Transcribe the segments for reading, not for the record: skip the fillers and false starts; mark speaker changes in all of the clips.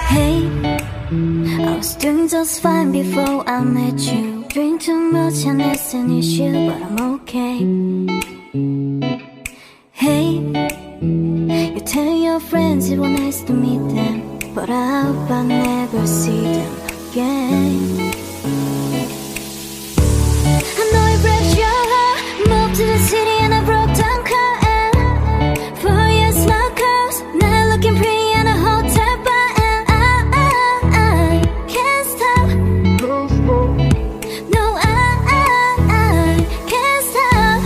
Speaker 1: Hey, I was doing just fine before I met you. Drink too much and it's an issue, but I'm okay. Hey, you tell your friends it was nice to meet them, but I hope I never see them again. I know it breaks your heart. Moved to the city and I broke down car. And 4 years my cars, now looking pretty in a hotel bar. And I can't stop. No, I can't stop.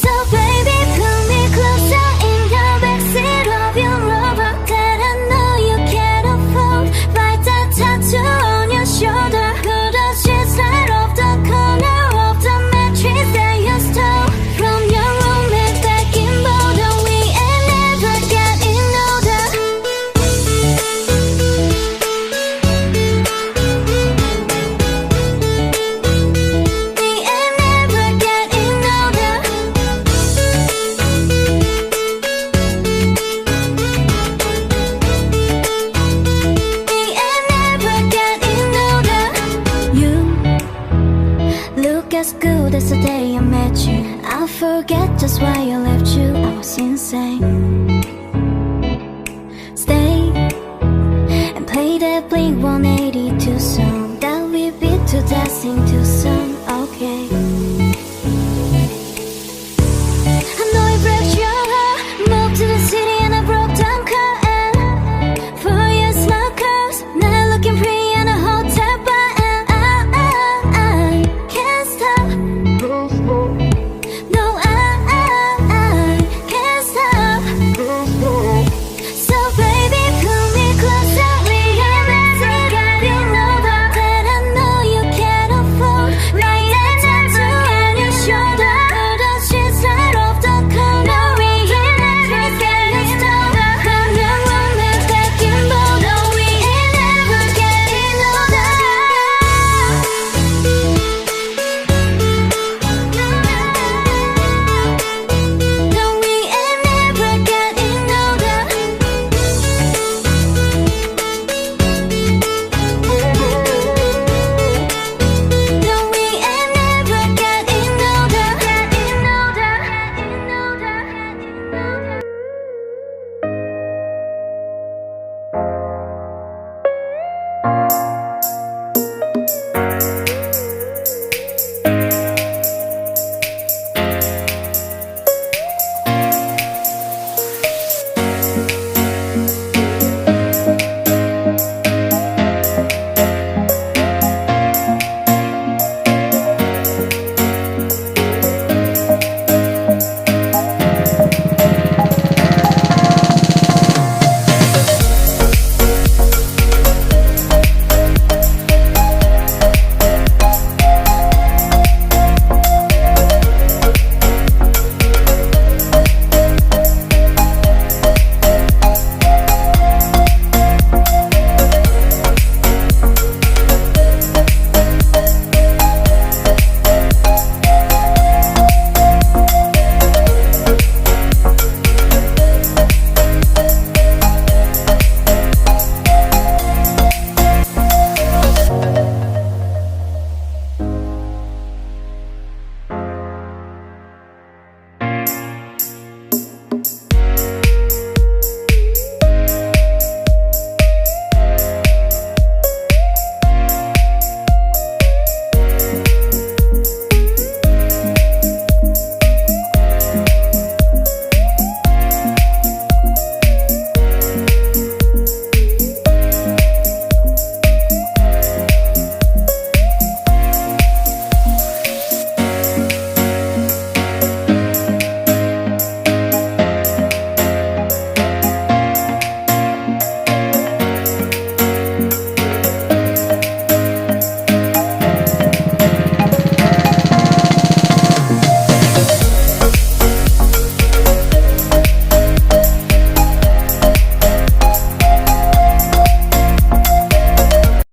Speaker 1: So baby, pull me closer in the backseat of your Rover that I know you can't afford. Write that tattoo on your shoulder. Pull the sheets right off the corner of the mattress that you stole from your roommate back in Boulder. We ain't never getting older. We ain't never getting older. We ain't never getting older. You look as good as the day I met you. I forget just why I left you. I was insane.